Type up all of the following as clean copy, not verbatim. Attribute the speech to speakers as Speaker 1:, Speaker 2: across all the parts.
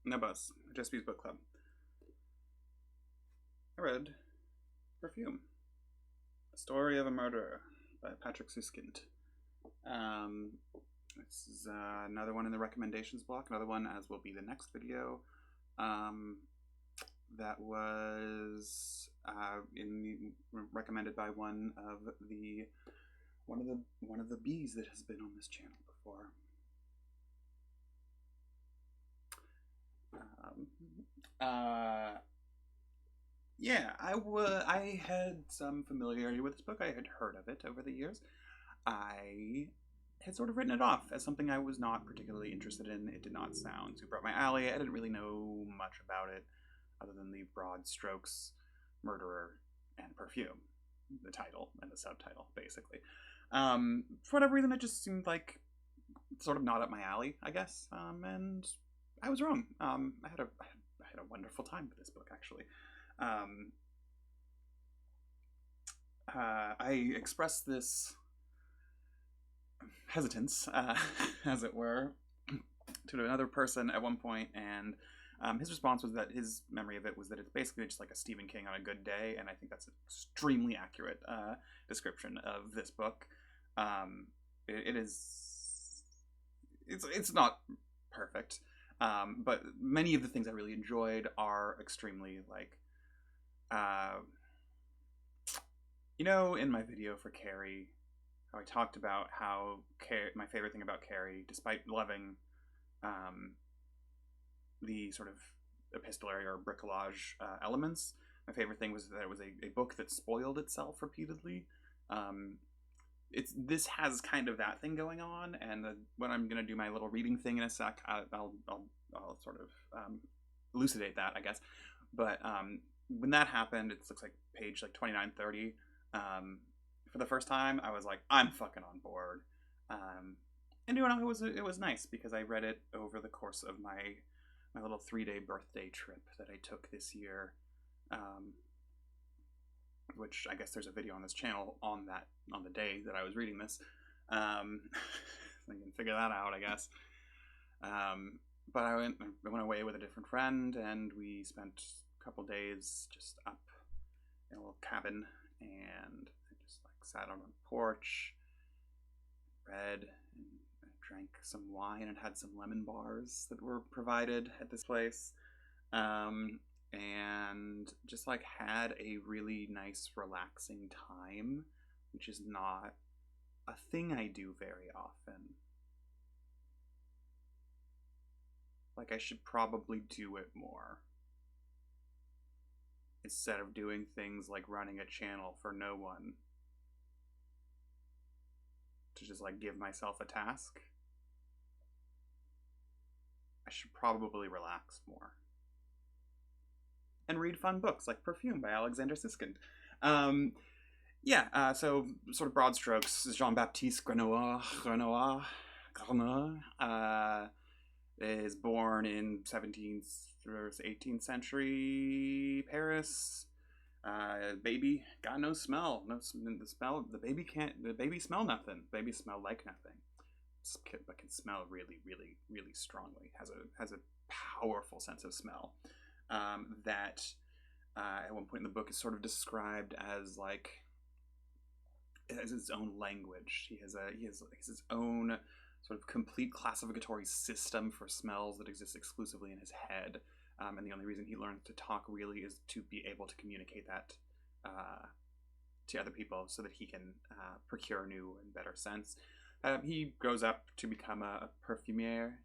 Speaker 1: No buzz. Just Bees Book Club. I read Perfume, The Story of a Murderer by Patrick Süsskind. Um, this is another one in the recommendations block. Another one, as will be the next video. Um, that was recommended by one of the bees that has been on this channel before. Yeah, I had some familiarity with this book. I had heard of it over the years. I had sort of written it off as something I was not particularly interested in. It did not sound super up my alley. I didn't really know much about it other than the broad strokes: murderer and perfume, the title and the subtitle, basically. For whatever reason, it just seemed like sort of not up my alley, I guess. And I was wrong. I had a wonderful time with this book, actually. Um, I expressed this hesitance, as it were, to another person at one point, and his response was that his memory of it was that it's basically just like a Stephen King on a good day, and I think that's an extremely accurate description of this book. It is, it's not perfect, but many of the things I really enjoyed are extremely like, in my video for Carrie, how I talked about how my favorite thing about Carrie, despite loving the sort of epistolary or bricolage elements, my favorite thing was that it was a book that spoiled itself repeatedly. This has kind of that thing going on, and when I'm gonna do my little reading thing in a sec, I'll sort of elucidate that, I guess. But when that happened, it looks like page like 2930. For the first time, I was like, I'm fucking on board. And it was nice because I read it over the course of my little 3-day birthday trip that I took this year. Which I guess there's a video on this channel on the day that I was reading this. So you can figure that out, I guess. But I went away with a different friend, and we spent a couple days just up in a little cabin, and I just like sat on a porch, read, and I drank some wine and had some lemon bars that were provided at this place. And just like had a really nice relaxing time, which is not a thing I do very often. Like, I should probably do it more instead of doing things like running a channel for no one, to just like give myself a task. I should probably relax more and read fun books like Perfume by Alexander Süsskind. So sort of broad strokes, Jean-Baptiste Grenoir is born in 17th or 18th century Paris. Baby got no smell. The baby smell nothing. Baby smell like nothing. But can smell really, really, really strongly. Has a powerful sense of smell. That at one point in the book is sort of described as like, it has its own language. He has his own sort of complete classificatory system for smells that exists exclusively in his head. And the only reason he learns to talk really is to be able to communicate that to other people so that he can procure new and better scents. He grows up to become a perfumier,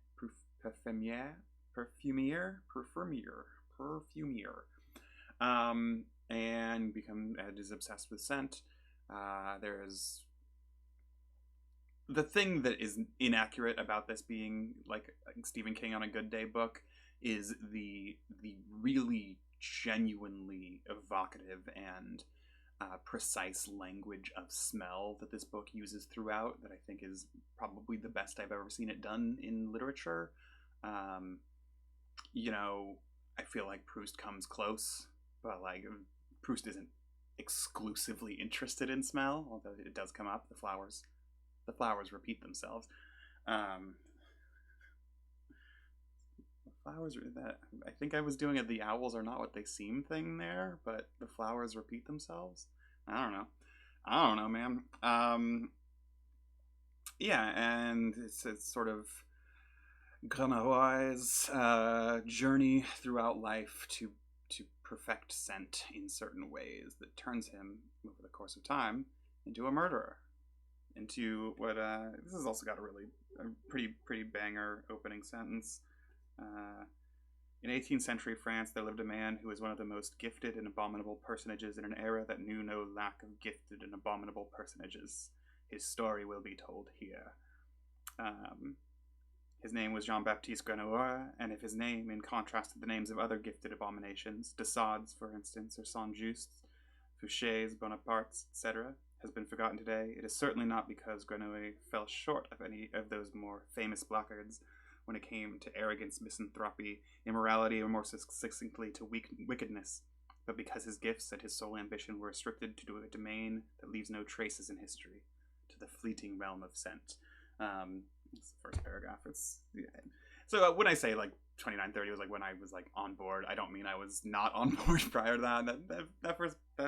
Speaker 1: and is obsessed with scent. There's the thing that is inaccurate about this being like Stephen King on a good day book is the really genuinely evocative and precise language of smell that this book uses throughout, that I think is probably the best I've ever seen it done in literature. I feel like Proust comes close, but like Proust isn't exclusively interested in smell, although it does come up. The flowers repeat themselves. flowers that I think I was doing the owls are not what they seem thing there, but the flowers repeat themselves. I don't know. I don't know, man. Yeah, and it's sort of Grenouille's journey throughout life to perfect scent in certain ways that turns him over the course of time into a murderer, into what this has also got a pretty banger opening sentence. Uh, in 18th century France, there lived a man who was one of the most gifted and abominable personages in an era that knew no lack of gifted and abominable personages. His story will be told here. His name was Jean-Baptiste Grenouille, and if his name, in contrast to the names of other gifted abominations, de Sades, for instance, or Saint-Just, Fouchets, Bonapartes, etc., has been forgotten today, it is certainly not because Grenouille fell short of any of those more famous blackguards when it came to arrogance, misanthropy, immorality, or more succinctly to wickedness, but because his gifts and his sole ambition were restricted to a domain that leaves no traces in history, to the fleeting realm of scent. It's the first paragraph. It's yeah. So when I say like 2930 was like when I was like on board, I don't mean I was not on board prior to that. That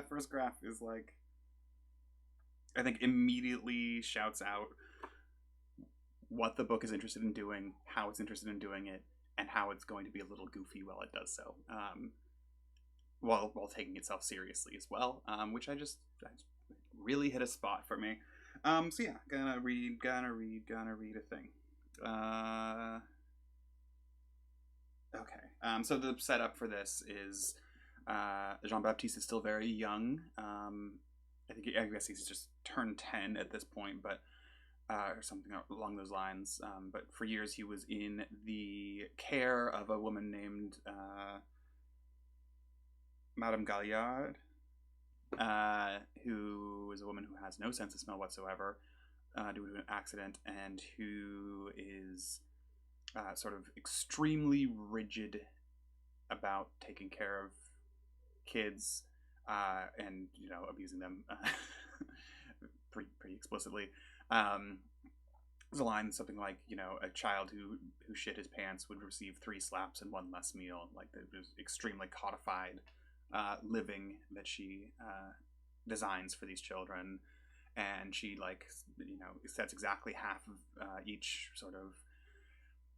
Speaker 1: first graph is like, I think immediately shouts out what the book is interested in doing, how it's interested in doing it, and how it's going to be a little goofy while it does so, while taking itself seriously as well, which I just really hit a spot for me. So yeah, gonna read a thing. Okay. So the setup for this is Jean-Baptiste is still very young. I guess he's just turned 10 at this point, but or something along those lines. But for years he was in the care of a woman named Madame Galliard, who is a woman who has no sense of smell whatsoever due to an accident, and who is sort of extremely rigid about taking care of kids and abusing them pretty explicitly. There's a line something like, a child who shit his pants would receive 3 slaps and 1 less meal. Like, there's extremely codified living that she designs for these children, and she sets exactly half of each sort of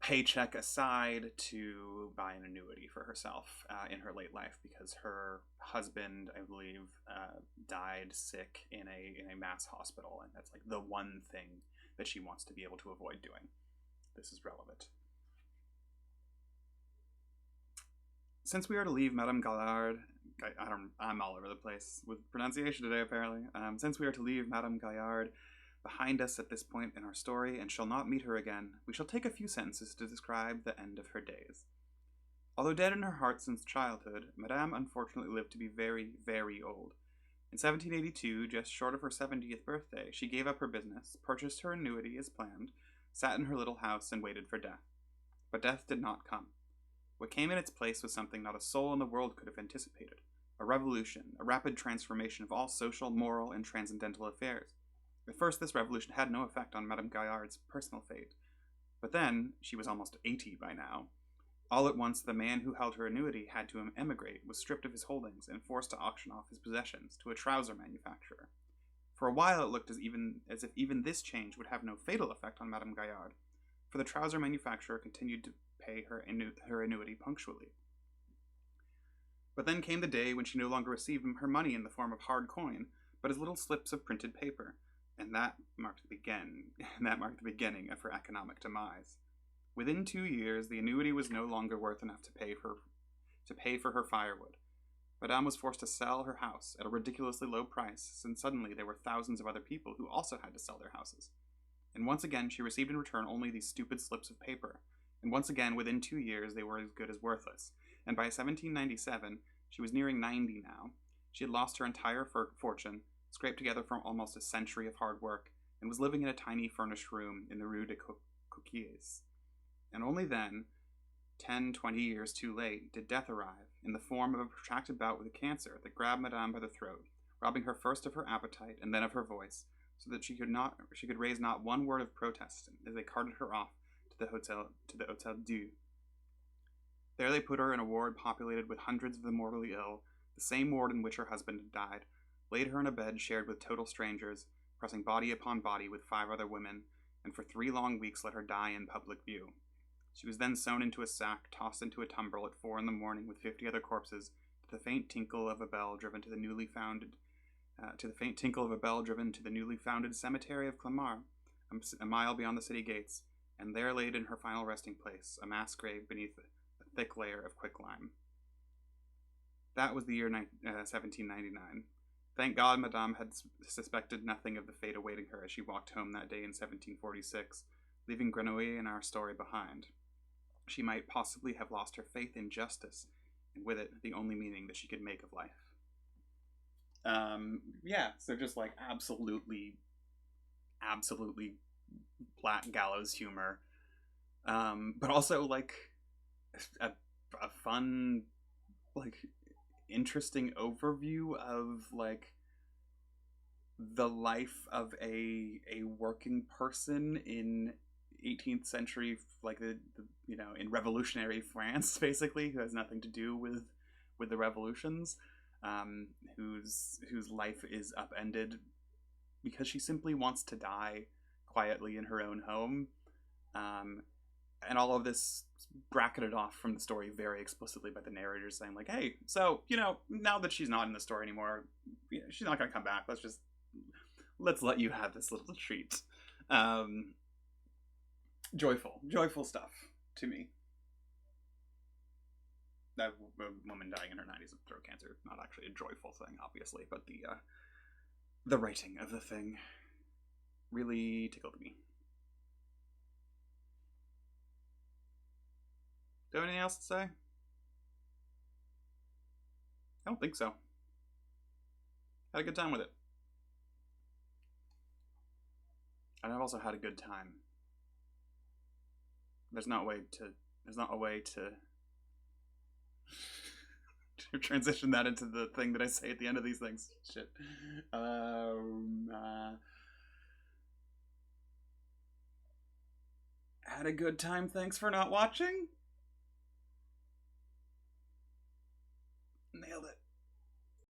Speaker 1: paycheck aside to buy an annuity for herself in her late life, because her husband, I believe, died sick in a mass hospital, and that's like the one thing that she wants to be able to avoid doing. This is relevant. Since we are to leave Madame Gaillard, I'm all over the place with pronunciation today, apparently. Since we are to leave Madame Gaillard behind us at this point in our story and shall not meet her again, we shall take a few sentences to describe the end of her days. Although dead in her heart since childhood, Madame unfortunately lived to be very, very old. In 1782, just short of her 70th birthday, she gave up her business, purchased her annuity as planned, sat in her little house, and waited for death. But death did not come. What came in its place was something not a soul in the world could have anticipated. A revolution, a rapid transformation of all social, moral, and transcendental affairs. At first, this revolution had no effect on Madame Gaillard's personal fate. But then, she was almost 80 by now. All at once, the man who held her annuity had to emigrate, was stripped of his holdings, and forced to auction off his possessions to a trouser manufacturer. For a while, it looked as if even this change would have no fatal effect on Madame Gaillard, for the trouser manufacturer continued to pay her annuity punctually. But then came the day when she no longer received her money in the form of hard coin, but as little slips of printed paper, and that marked the beginning of her economic demise. Within 2 years, the annuity was no longer worth enough to pay for her firewood. Madame was forced to sell her house at a ridiculously low price, since suddenly there were thousands of other people who also had to sell their houses. And once again, she received in return only these stupid slips of paper. And once again, within 2 years, they were as good as worthless. And by 1797, she was nearing 90 now. She had lost her entire fortune, scraped together from almost a century of hard work, and was living in a tiny furnished room in the Rue des Coquilles. And only then, 10-20 years too late, did death arrive, in the form of a protracted bout with a cancer that grabbed Madame by the throat, robbing her first of her appetite and then of her voice, so that she could raise not one word of protest as they carted her off to the Hotel Dieu. There they put her in a ward populated with hundreds of the mortally ill, the same ward in which her husband had died, laid her in a bed shared with total strangers, pressing body upon body with 5 other women, and for 3 long weeks let her die in public view. She was then sewn into a sack, tossed into a tumbrel at 4 in the morning with 50 other corpses, to the faint tinkle of a bell driven to the newly founded cemetery of Clamart, a mile beyond the city gates, and there laid in her final resting place, a mass grave beneath a thick layer of quicklime. That was the year 1799. Thank God Madame had suspected nothing of the fate awaiting her as she walked home that day in 1746, leaving Grenouille and our story behind. She might possibly have lost her faith in justice, and with it, the only meaning that she could make of life. Yeah, so just like absolutely black gallows humor. But also like a fun, like interesting overview of like the life of a working person in 18th century, like the in revolutionary France, basically, who has nothing to do with the revolutions, whose life is upended because she simply wants to die quietly in her own home, and all of this bracketed off from the story very explicitly by the narrator saying like, hey, so now that she's not in the story anymore, she's not gonna come back, let's let you have this little treat. Joyful stuff to me. That woman dying in her 90s of throat cancer, not actually a joyful thing, obviously, but the writing of the thing really tickled me. Do you have anything else to say? I don't think so. Had a good time with it. And I've also had a good time. There's not a way to to transition that into the thing that I say at the end of these things. Shit. Had a good time. Thanks for not watching. Nailed it.